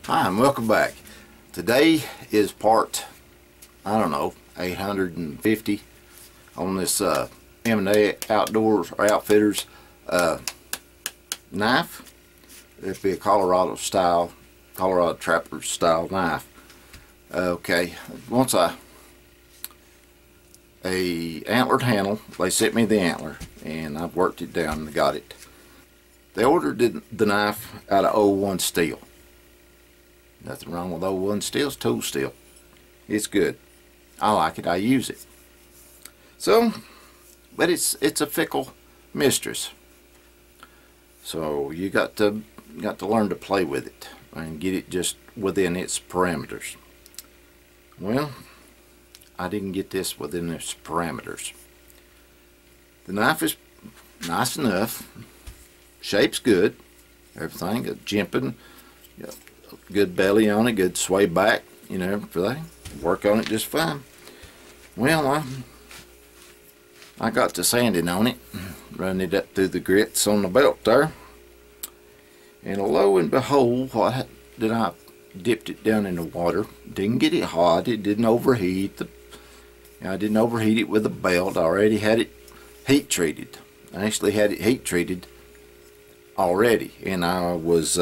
Hi, and welcome back. Today is part, I don't know, 850 on this M&A Outdoors or Outfitters knife. It'd be a Colorado Trapper style knife. Okay, once a antlered handle, they sent me the antler and I've worked it down and got it. They ordered the knife out of 01 steel. Nothing wrong with 01 steel. It's tool steel. It's good. I like it. I use it. So, but it's a fickle mistress. So you got to learn to play with it and get it just within its parameters. Well, I didn't get this within its parameters. The knife is nice enough. Shape's good. Everything. A jimping. Good belly on it, good sway back, you know, everything. Work on it just fine. Well, I got to sanding on it, running it up through the grits on the belt there, and lo and behold, what did I dipped it down in the water? Didn't get it hot. It didn't overheat. I didn't overheat it with the belt. I already had it heat treated. I actually had it heat treated already, and I was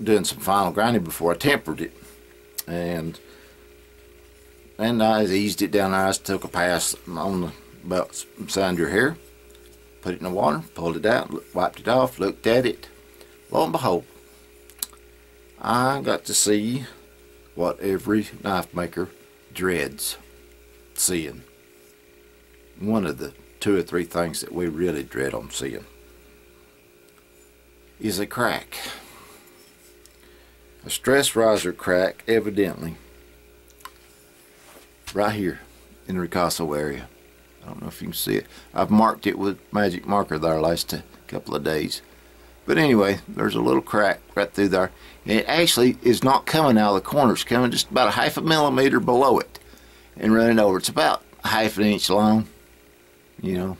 doing some final grinding before I tempered it, and I eased it down there. I took a pass on the belt beside your hair, put it in the water, pulled it out, wiped it off, looked at it. Lo and behold, I got to see what every knife maker dreads seeing. One of the 2 or 3 things that we really dread on seeing is a crack. A stress riser crack, evidently, right here in the Ricasso area. I don't know if you can see it. I've marked it with magic marker there last couple of days. But anyway, there's a little crack right through there. And it actually is not coming out of the corner. It's coming just about a 1/2 millimeter below it and running over. It's about 1/2 inch long, you know,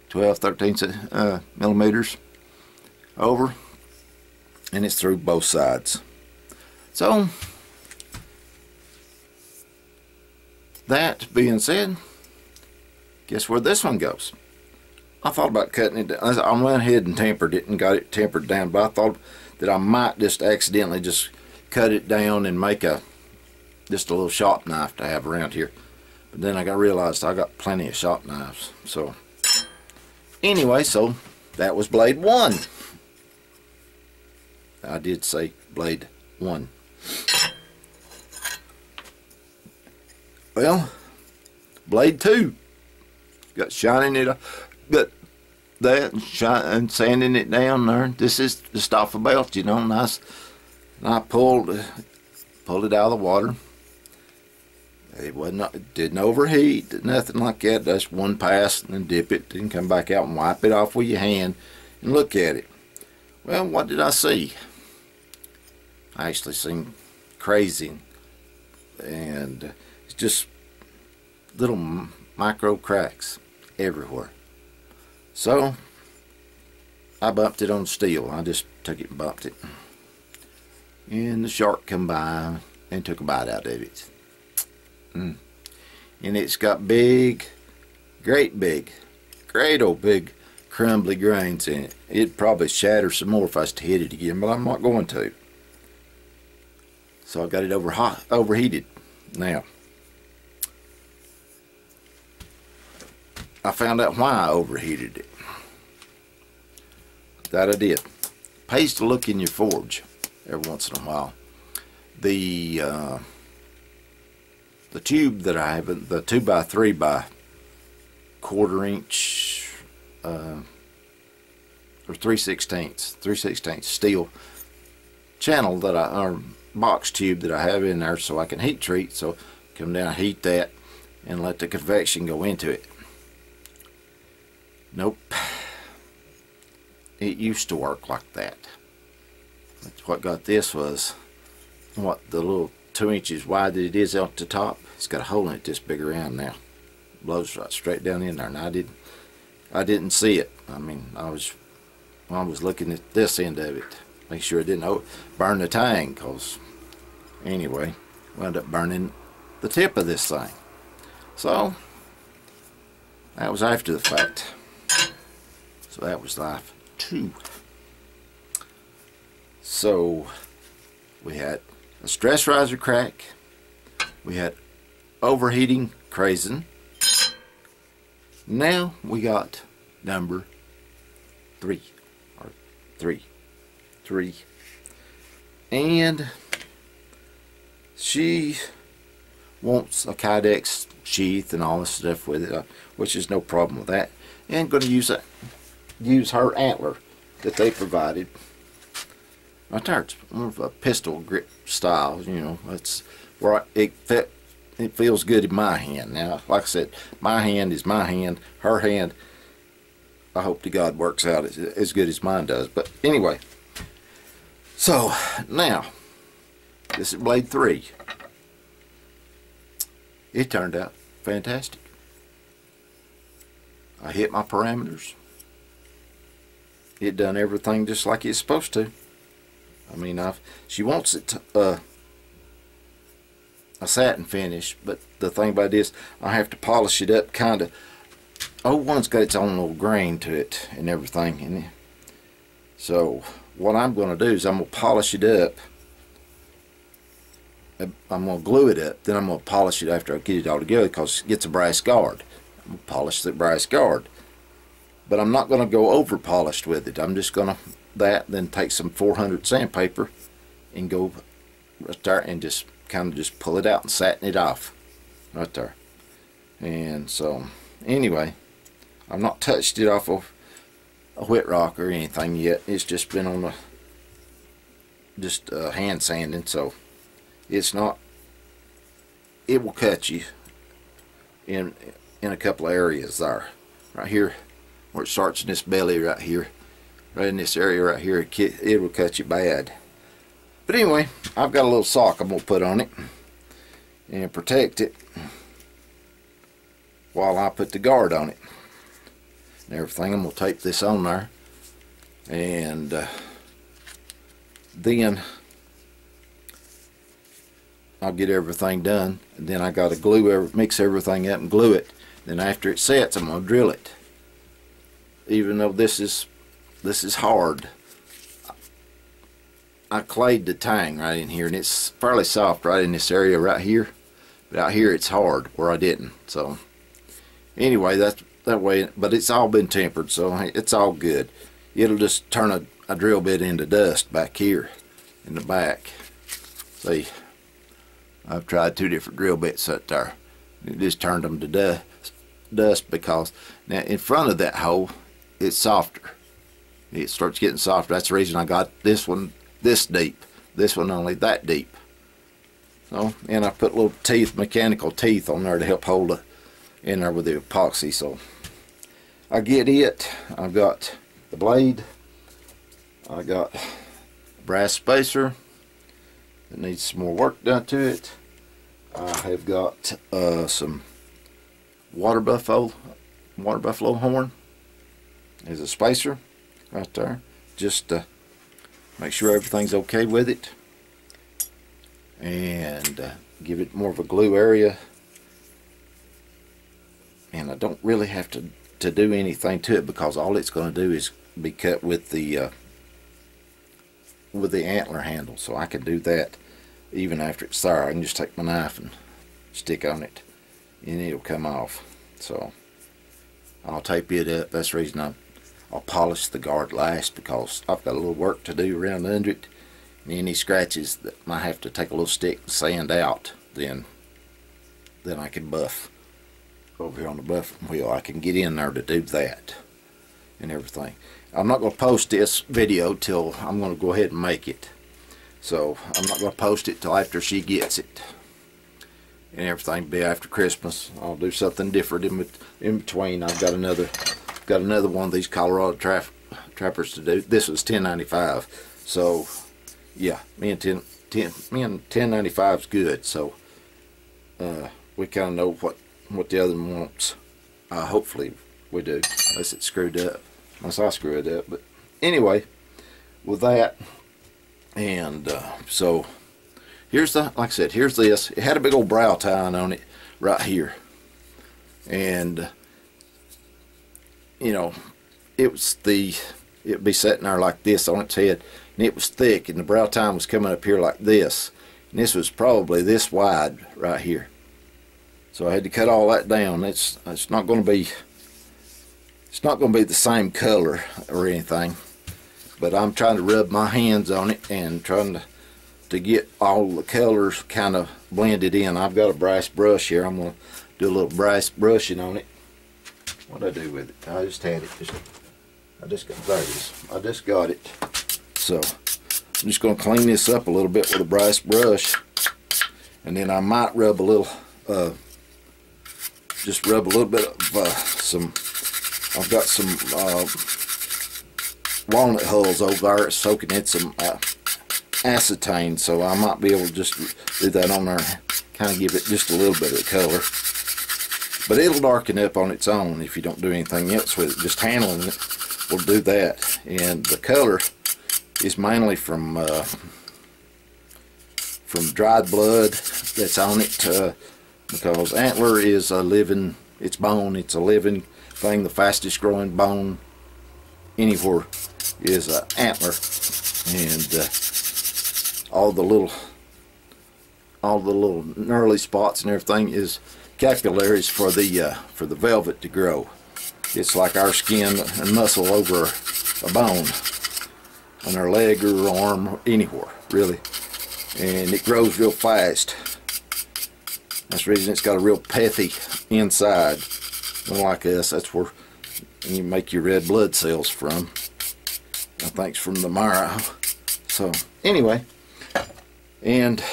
12-13 millimeters over. And it's through both sides. So, that being said, guess where this one goes? I thought about cutting it down. I went ahead and tempered it and got it tempered down, but I thought that I might just accidentally just cut it down and make just a little shop knife to have around here. But then I realized I got plenty of shop knives. So, anyway, so that was blade 1. I did say blade 1. Well, blade 2. Got shining it up, but that and sanding it down there. This is just off a belt, you know, nice. And I pulled it out of the water. It didn't overheat, nothing like that. Just one pass and then dip it, then come back out and wipe it off with your hand and look at it. Well, what did I see? I actually seen crazy, and it's just little micro cracks everywhere. So I bumped it on steel. I just took it and bumped it, and the shark come by and took a bite out of it. And it's got great old big crumbly grains in it. It'd probably shatter some more if I was to hit it again, but I'm not going to. So I got it overheated. Now, I found out why I overheated it. That I did. Pays to look in your forge every once in a while. The tube that I have, the 2x3 by 1/4 inch or 3/16 steel channel that or box tube that I have in there, so I can heat treat. So come down, heat that, and let the convection go into it. Nope. It used to work like that. But what got this was what the little 2 inches wide that it is out the top. It's got a hole in it this big around now. Blows right straight down in there, and I didn't see it. I mean, I was I was looking at this end of it, make sure it didn't burn the tang, cause anyway, wound up burning the tip of this thing. So that was after the fact. So that was life 2. So we had a stress riser crack, we had overheating crazing. Now we got number 3, or 3, and she wants a Kydex sheath and all this stuff with it, which is no problem with that. And going to use her antler that they provided. Right there, it's more of a pistol grip style, you know. That's where it feels good in my hand. Now, like I said, my hand is my hand. Her hand, I hope to God, works out as good as mine does. But anyway, so now this is blade 3. It turned out fantastic. I hit my parameters. It done everything just like it's supposed to. I mean, she wants it to, a satin finish, but the thing about this, I have to polish it up kind of. 01's got its own little grain to it and everything, and so what I'm going to do is I'm going to polish it up. I'm going to glue it up, then I'm going to polish it after I get it all together, because it gets a brass guard. I'm going to polish the brass guard, but I'm not going to go over polished with it. I'm just going to then take some 400 sandpaper and go right there and just kind of just pull it out and satin it off right there. And so anyway, I've not touched it off of a wet rock or anything yet. It's just been on the hand sanding, so it's not, it will cut you in a couple of areas there. Right here where it starts in this belly right here, right in this area right here, it will cut you bad. But anyway, I've got a little sock I'm going to put on it and protect it while I put the guard on it and everything. I'm going to tape this on there, and then I'll get everything done, and then I got to mix everything up and glue it. Then after it sets, I'm going to drill it. Even though this is hard, I clayed the tang right in here, and it's fairly soft right in this area right here, but out here it's hard where I didn't. So anyway, that's that way, but it's all been tempered, so it's all good. It'll just turn a drill bit into dust back here in the back. See, I've tried 2 different drill bits out there. It just turned them to dust because now in front of that hole it's softer. It starts getting softer. That's the reason I got this one this deep, this one only that deep. So, and I put little teeth, mechanical teeth on there to help hold it in there with the epoxy. So I get it. I've got the blade, I got a brass spacer that needs some more work done to it. I have got some water buffalo horn as a spacer right there, just to make sure everything's okay with it, and give it more of a glue area. And I don't really have to do anything to it, because all it's going to do is be cut with the antler handle. So I can do that even after it's there. I can just take my knife and stick on it and it'll come off. So I'll tape it up. That's the reason I'll polish the guard last, because I've got a little work to do around under it, and any scratches that I have to take a little stick and sand out, then I can buff over here on the buffing wheel. I can get in there to do that and everything. I'm not going to post this video till I'm going to go ahead and make it, so I'm not going to post it till after she gets it and everything. Be after Christmas. I'll do something different in between. I've got another one of these Colorado trappers to do. This was $10.95, so yeah, me and 10.95 is good. So we kind of know what the other one wants. Hopefully we do, unless it's screwed up, unless I screw it up. But anyway, with that, and so here's the, like I said, here's this. It had a big old brow tine on it right here, and you know, it'd be sitting there like this on its head, and it was thick, and the brow tine was coming up here like this, and this was probably this wide right here. So I had to cut all that down. It's not going to be, it's not going to be the same color or anything, but I'm trying to rub my hands on it and trying to get all the colors kind of blended in. I've got a brass brush here. I'm going to do a little brass brushing on it. What did I do with it? I just had it. There it is. I just got it. So I'm just going to clean this up a little bit with a brass brush, and then I might rub a little, just rub a little bit of some. I've got some walnut hulls over there soaking in some acetane, so I might be able to just do that on there, kind of give it just a little bit of color. But it'll darken up on its own if you don't do anything else with it. Just handling it will do that. And the color is mainly from dried blood that's on it, because antler is a living, it's bone, it's a living thing. The fastest growing bone anywhere is an antler, and all the little gnarly spots and everything is capillaries for the velvet to grow. It's like our skin and muscle over a bone on our leg or arm or anywhere really, and it grows real fast. That's the reason it's got a real pethy inside, unlike us. That's where you make your red blood cells from. I think it's from the marrow. So anyway, and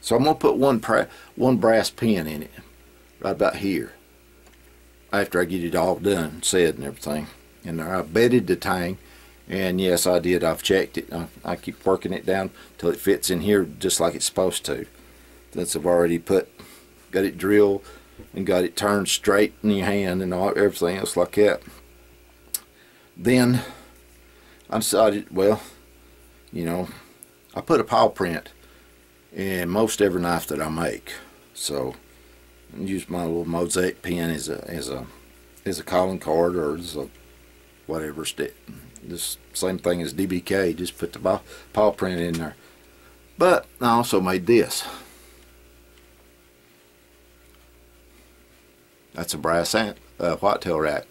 so I'm gonna put one brass pin in it right about here after I get it all done, said and everything. And I bedded the tang, and yes, I did. I've checked it. I keep working it down till it fits in here just like it's supposed to. Since I've already got it drilled and got it turned straight in your hand and everything else like that. Then I decided, well, you know, I put a paw print in most every knife that I make. So I use my little mosaic pen as a calling card, or as a whatever stick. This same thing as DBK, just put the paw print in there. But I also made this. That's a brass whitetail rack,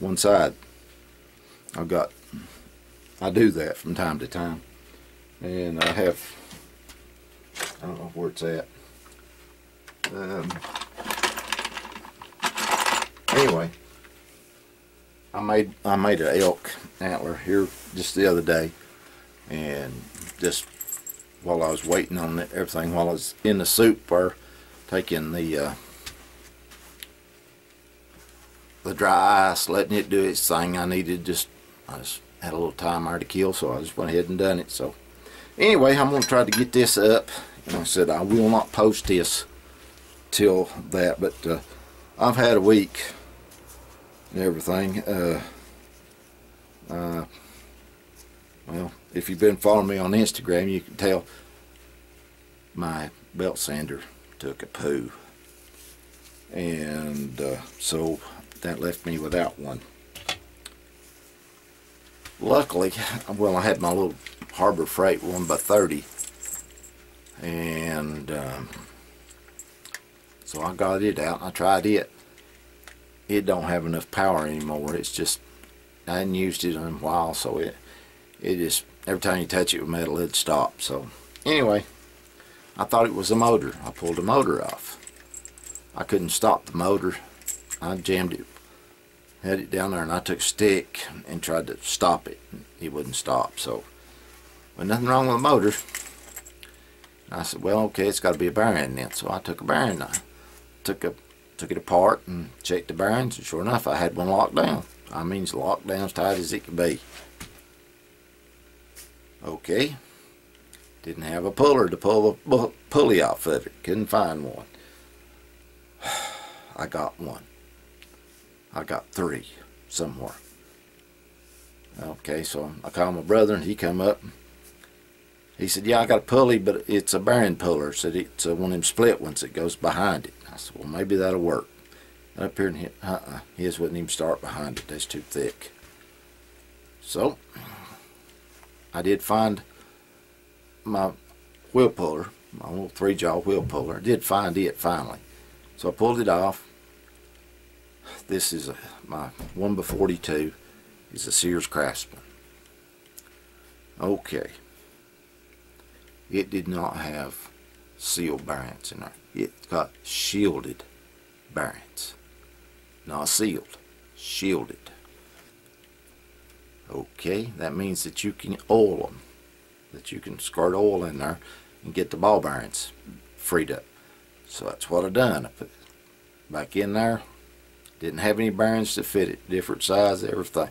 one side. I do that from time to time, and I don't know where it's at. Anyway, I made an elk antler here just the other day, and just while I was waiting on everything, while I was in the soup or taking the dry ice, letting it do its thing, I just had a little time there to kill, so I just went ahead and done it. So anyway, I'm going to try to get this up, and I said I will not post this till that, but I've had a week and everything. Well, if you've been following me on Instagram, you can tell my belt sander took a poo, and so that left me without one. Luckily, well, I had my little Harbor Freight 1x30, and so I got it out and I tried it. It don't have enough power anymore. It's just, I hadn't used it in a while, so it just, every time you touch it with metal, it'd stop. So anyway, I thought it was a motor. I pulled the motor off. I couldn't stop the motor. I jammed it, had it down there, and I took a stick and tried to stop it. It wouldn't stop. So, well, nothing wrong with the motor. I said, well, okay, it's got to be a bearing then. So I took a bearing. I took it apart and checked the bearings, and sure enough, I had one locked down. I mean, it's locked down as tight as it could be. Okay. Didn't have a puller to pull the pulley off of it. Couldn't find one. I got one. I got three somewhere. Okay, so I called my brother and he come up. He said, yeah, I got a pulley, but it's a bearing puller. Said it's one of them split ones that goes behind it. I said, well, maybe that'll work. Up here, and his wouldn't even start behind it. That's too thick. So I did find my wheel puller, my little 3-jaw wheel puller. I did find it finally. So I pulled it off. This is my 1x42. It's a Sears Craftsman. Okay. It did not have sealed bearings in there. It got shielded bearings. Not sealed, shielded. Okay, that means that you can oil them. That you can squirt oil in there and get the ball bearings freed up. So that's what I done. I put it back in there. Didn't have any bearings to fit it. Different size, everything.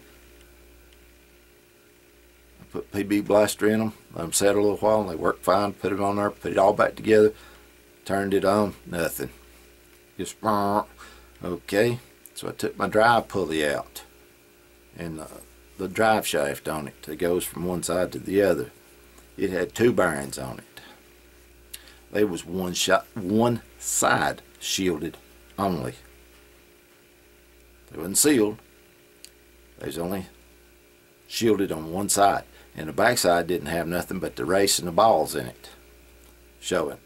Put PB Blaster in them, let them set a little while, and they worked fine. Put it on there, put it all back together, turned it on, nothing. Just okay. So I took my drive pulley out, and the drive shaft on it that goes from one side to the other. It had 2 bearings on it. There was one side shielded only. They wasn't sealed. They was only shielded on one side. And the back side didn't have nothing but the race and the balls in it showing.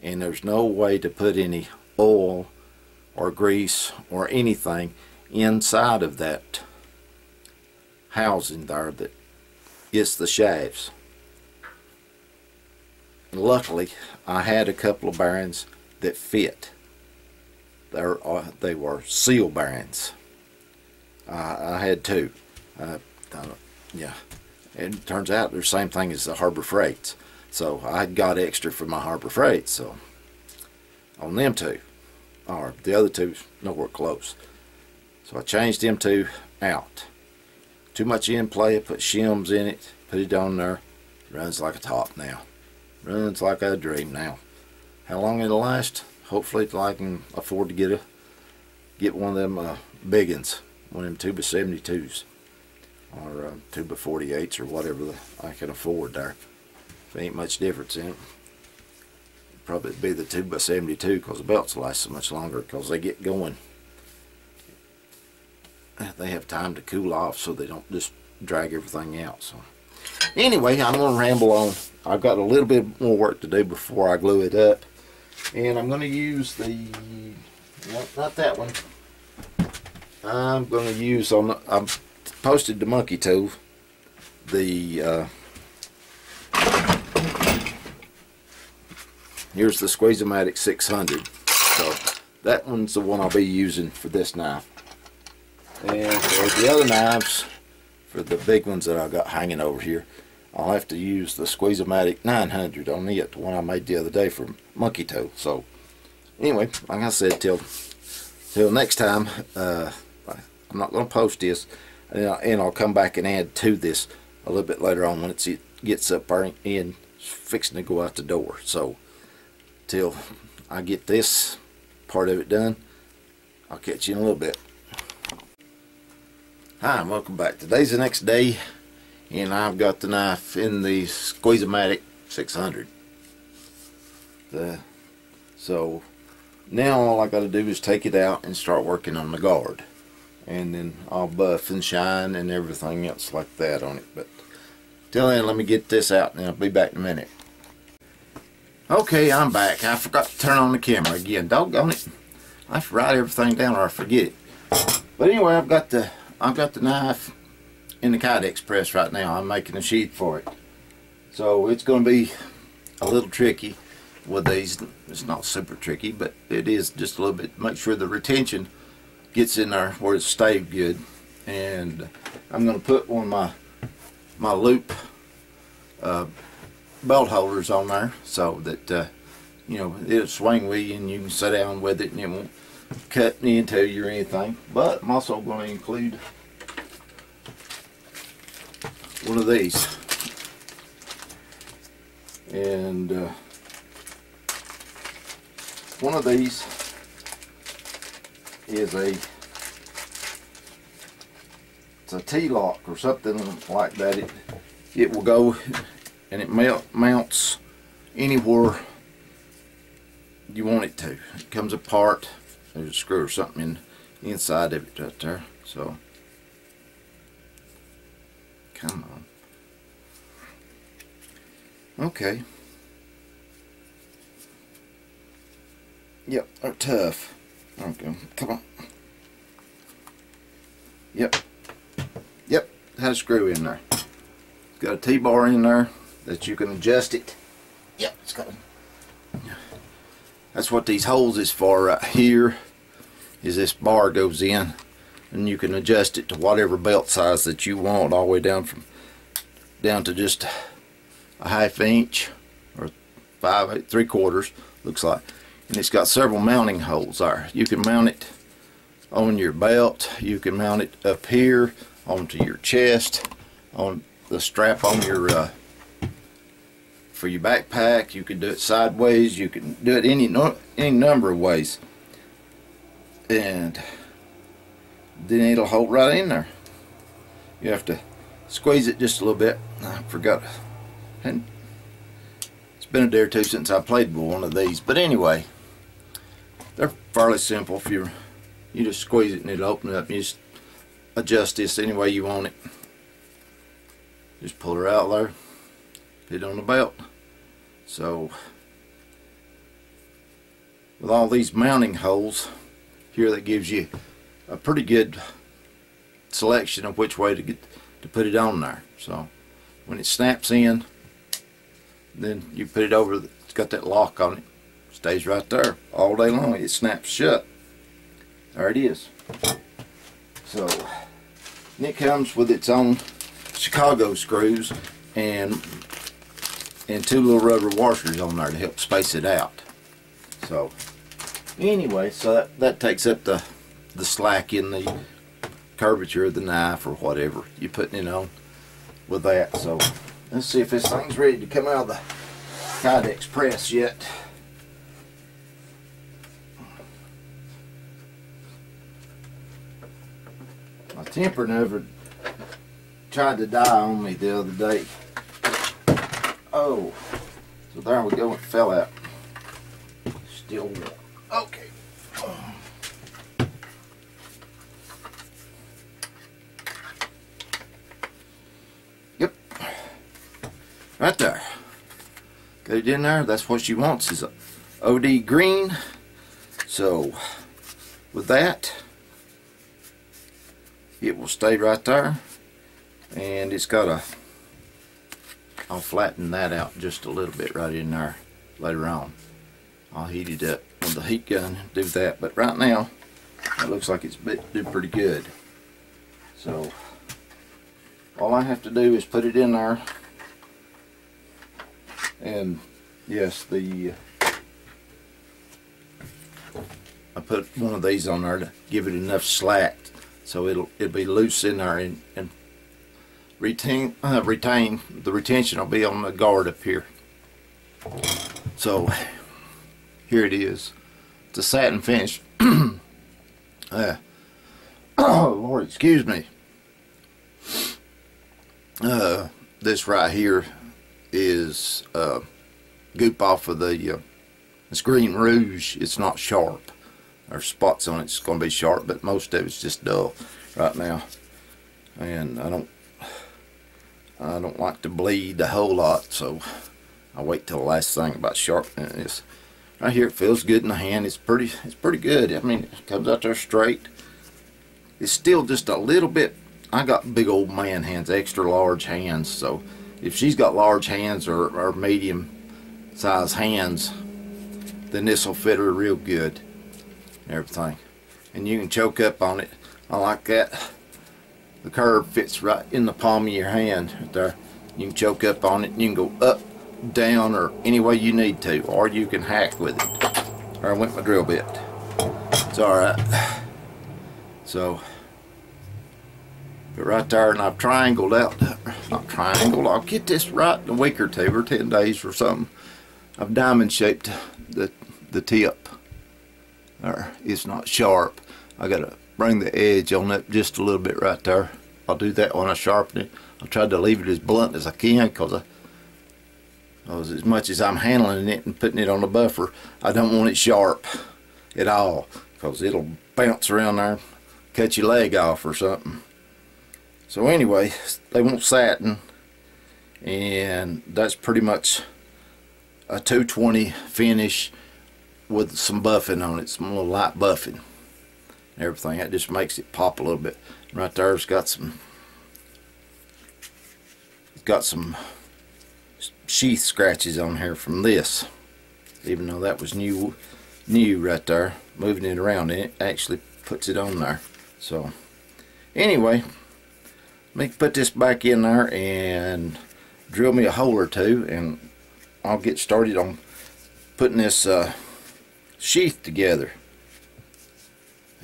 And there's no way to put any oil or grease or anything inside of that housing there that is the shafts. Luckily, I had a couple of bearings that fit. They were seal bearings. I had 2. Yeah. And it turns out they're the same thing as the Harbor Freights. So I got extra for my Harbor Freights. So on them 2, or the other 2, nowhere close. So I changed them 2 out. Too much in play. I put shims in it. Put it on there. Runs like a top now. Runs like a dream now. How long it'll last? Hopefully till I can afford to get one of them big ones. One of them 2x72s. Or 2x48s or whatever I can afford there. If ain't much difference in it. Probably be the 2x72 because the belts last so much longer because they get going. They have time to cool off so they don't just drag everything out. So anyway, I'm going to ramble on. I've got a little bit more work to do before I glue it up. And I'm going to use the, well, not that one. I'm going to use on the, I've posted the monkey tool. The here's the Squeeze-O-Matic 600. So that one's the one I'll be using for this knife. And for the other knives, for the big ones that I got hanging over here, I'll have to use the Squeeze-O-Matic 900 on it, the one I made the other day for monkey toe. So anyway, like I said, till next time, I'm not going to post this, and I'll come back and add to this a little bit later on when it gets up there and fixing to go out the door. So till I get this part of it done, I'll catch you in a little bit. Hi, and welcome back. Today's the next day, and I've got the knife in the Squeeze-O-Matic 600. So now all I got to do is take it out and start working on the guard, and then I'll buff and shine and everything else like that on it. But till then, let me get this out and I'll be back in a minute. Okay, I'm back. I forgot to turn on the camera again. Doggone it. I have to write everything down or I forget it. But anyway, I've got the knife in the Kydex press right now. I'm making a sheath for it. So it's going to be a little tricky with these. It's not super tricky, but it is just a little bit. Make sure the retention gets in there where it's stayed good. And I'm going to put one of my loop belt holders on there so that you know, it'll swing with you and you can sit down with it and it won't cut into you or anything. But I'm also going to include one of these, and one of these is a it's a T-lock or something like that, it will go and it mounts anywhere you want it to. It comes apart. There's a screw or something inside of it right there. So come on. Okay. Yep, they're tough. Okay, come on. Yep. Yep, had a screw in there. It's got a T-bar in there that you can adjust it. Yep, it's got a, that's what these holes is for right here, is this bar goes in and you can adjust it to whatever belt size that you want, all the way down to just a 1/2 inch or 5 3/4 looks like. And it's got several mounting holes there. You can mount it on your belt, you can mount it up here onto your chest, on the strap on your for your backpack. You can do it sideways, you can do it any number of ways, and then it'll hold right in there. You have to squeeze it just a little bit. I forgot, and it's been a day or two since I played with one of these, but anyway, they're fairly simple. If you just squeeze it and it'll open it up. You just adjust this any way you want it. Just pull her out there, put it on the belt. So with all these mounting holes here, that gives you a pretty good selection of which way to put it on there. So when it snaps in, then you put it over. It's got that lock on it. Stays right there all day long. It snaps shut. There it is. So, and it comes with its own Chicago screws and 2 little rubber washers on there to help space it out. So anyway, so that takes up the slack in the curvature of the knife or whatever you're putting it on with that. So let's see if this thing's ready to come out of the Kydex press yet. My temper never tried to die on me the other day. Oh, so there we go, it fell out. Still warm. Okay. Yep. Right there. Got it in there. That's what she wants, is a OD green. So with that, it will stay right there, and it's got a, I'll flatten that out just a little bit right in there later on. I'll heat it up with the heat gun and do that, but right now it looks like it's do pretty good. So all I have to do is put it in there, and yes, I put one of these on there to give it enough slack so it'll be loose in there, and retain the retention will be on the guard up here. So here it is. It's a satin finish. Oh Lord, excuse me. This right here is goop off of the it's green rouge. It's not sharp. There's spots on it. It's going to be sharp, but most of it's just dull right now. And I don't like to bleed a whole lot, so I wait till the last thing about sharpening this. Right here, it feels good in the hand. It's pretty good. I mean, it comes out there straight. It's still just a little bit. I got big old man hands, extra large hands, so if she's got large hands or medium size hands, then this will fit her real good and everything. And you can choke up on it. I like that. The curve fits right in the palm of your hand right there. You can choke up on it, and you can go up, down, or any way you need to, or you can hack with it. Or I went my drill bit. It's alright. So, but right there, and I've triangled out, not triangled, I'll get this right in a week or 2 or 10 days or something. I've diamond shaped the tip. There, it's not sharp. I gotta bring the edge on that just a little bit right there. I'll do that when I sharpen it. I tried to leave it as blunt as I can because as much as I'm handling it and putting it on the buffer, I don't want it sharp at all because it'll bounce around there, cut your leg off or something. So anyway, they want satin, and that's pretty much a 220 finish with some buffing on it, some little light buffing and everything. That just makes it pop a little bit. Right there, it's got some sheath scratches on here from this, even though that was new right there. Moving it around, it actually puts it on there. So anyway, let me put this back in there and drill me a hole or two, and I'll get started on putting this sheath together,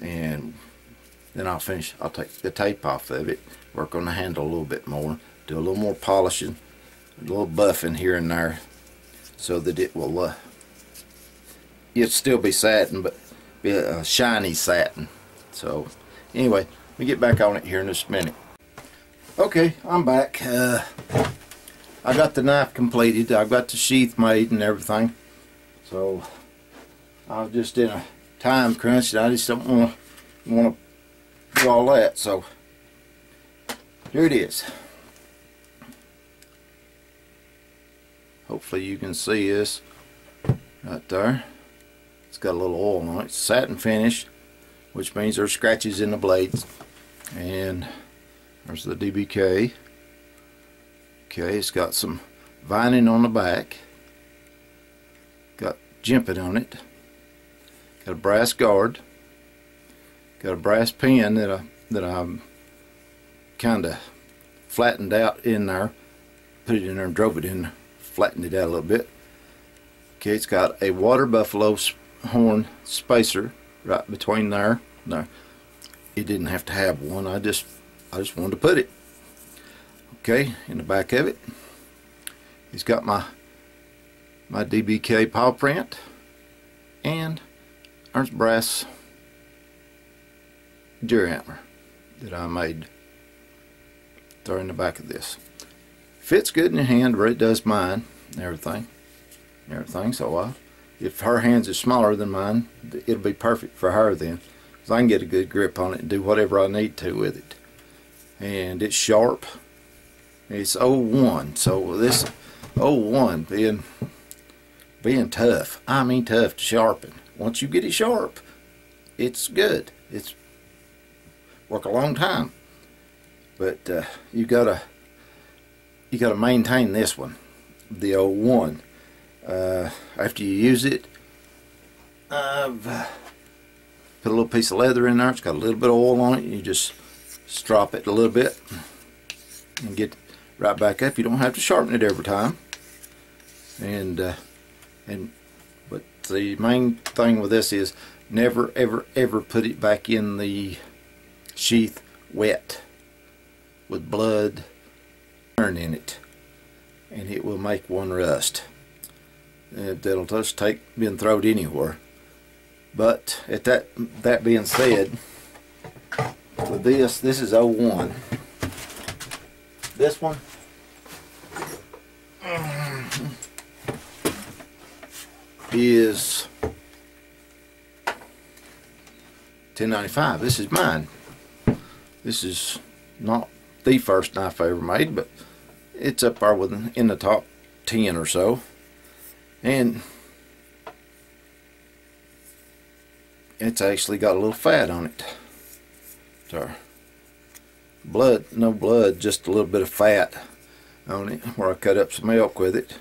and then I'll take the tape off of it, work on the handle a little bit more, do a little more polishing, a little buffing here and there, so that it will it'll still be satin, but be a shiny satin. So anyway, let me get back on it here in just a minute. Okay, I'm back. I got the knife completed. I've got the sheath made and everything. So I was just in a time crunch, and I just don't want to do all that. So here it is. Hopefully you can see this right there. It's got a little oil on it. It's satin finish, which means there's scratches in the blades. And there's the DBK. Okay, it's got some vining on the back. Got jimping on it. Got a brass guard. Got a brass pin that I kind of flattened out in there. Put it in there and drove it in there. Flattened it out a little bit. Okay, it's got a water buffalo horn spacer right between there. No, it didn't have to have one. I just wanted to put it. Okay, in the back of it, it's got my DBK paw print, and there's brass deer antler that I made there in the back of this. Fits good in your hand, where it does mine, and everything. So if her hands are smaller than mine, it'll be perfect for her then, because I can get a good grip on it and do whatever I need to with it. And it's sharp. It's 01, so this 01 being tough. I mean tough to sharpen. Once you get it sharp, it's good. It's work a long time, but you gotta maintain this one, the 01. After you use it, I've put a little piece of leather in there. It's got a little bit of oil on it. You just strop it a little bit and get right back up. You don't have to sharpen it every time. But the main thing with this is never ever put it back in the sheath wet with blood in it, and it will make one rust. That'll just take being thrown anywhere. But at that being said, with this is 01. This one is 1095. This is mine. This is not the first knife I ever made, but it's up there in the top 10 or so. And it's actually got a little fat on it. There. Blood, no blood, just a little bit of fat on it where I cut up some elk with it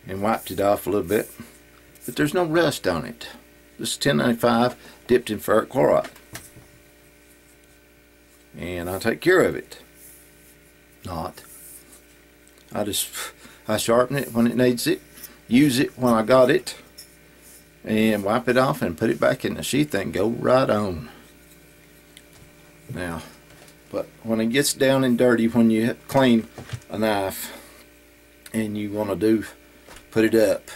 and wiped it off a little bit. But there's no rust on it. This is 1095 dipped in ferric chloride. And I take care of it. I sharpen it when it needs it, use it when I got it, and wipe it off and put it back in the sheath and go right on. Now, but when it gets down and dirty, when you clean a knife and you want to put it up,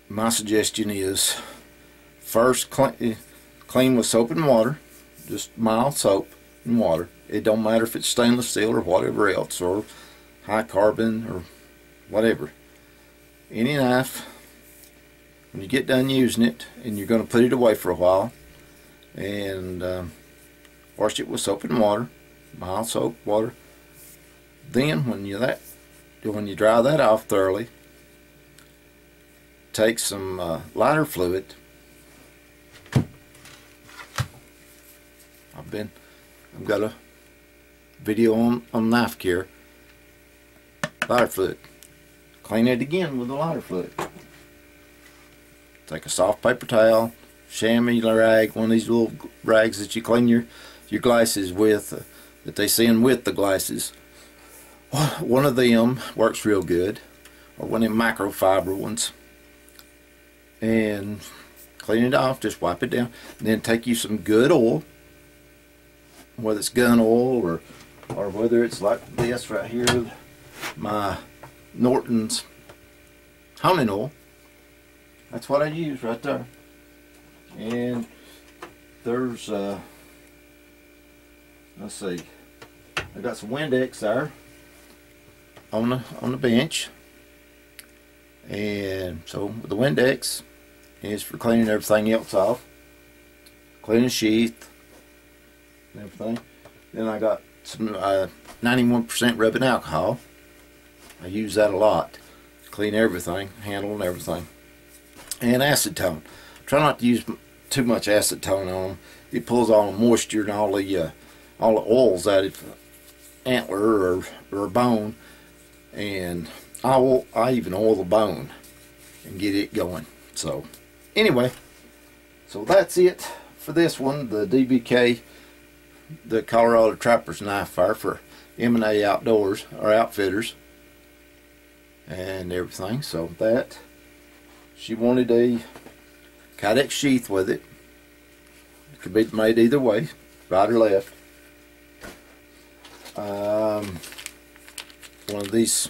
my suggestion is first clean with soap and water, just mild soap, in water. It don't matter if it's stainless steel or whatever else, or high carbon or whatever. Any knife, when you get done using it, and you're going to put it away for a while, and wash it with soap and water, mild soap water. Then when you dry that off thoroughly, take some lighter fluid. I've got a video on knife care. Lighter fluid. Clean it again with the lighter fluid. Take a soft paper towel, chamois rag, one of these little rags that you clean your glasses with, that they send with the glasses. One of them works real good, or one of them microfiber ones. And clean it off, just wipe it down. And then take you some good oil, whether it's gun oil or whether it's like this right here, my Norton's honing oil. That's what I use right there. And there's let's see, I got some Windex there on the bench, and so the Windex is for cleaning everything else off, cleaning sheath and everything. Then I got some 91% rubbing alcohol. I use that a lot, clean everything, handle and everything. And acetone. Try not to use too much acetone on them. It pulls all the moisture and all the oils out of antler or bone. And I even oil the bone and get it going. So anyway, so that's it for this one, the DBK, the Colorado Trapper's Knife Fire for M&A Outdoors or Outfitters and everything. So that, she wanted a Kydex sheath with it. It could be made either way, right or left. One of these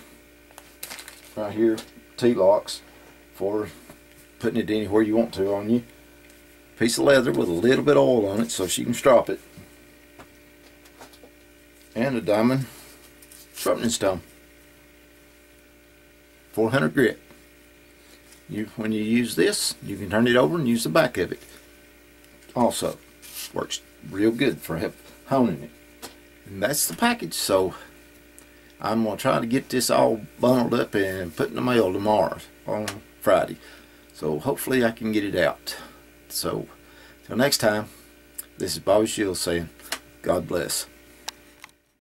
right here, T-locks, for putting it anywhere you want to on you. Piece of leather with a little bit of oil on it so she can strop it. And a diamond sharpening stone. 400 grit. When you use this, you can turn it over and use the back of it. Also, works real good for honing it. And that's the package. So I'm going to try to get this all bundled up and put in the mail tomorrow on Friday. So hopefully I can get it out. So till next time, this is Bobby Shields saying, God bless.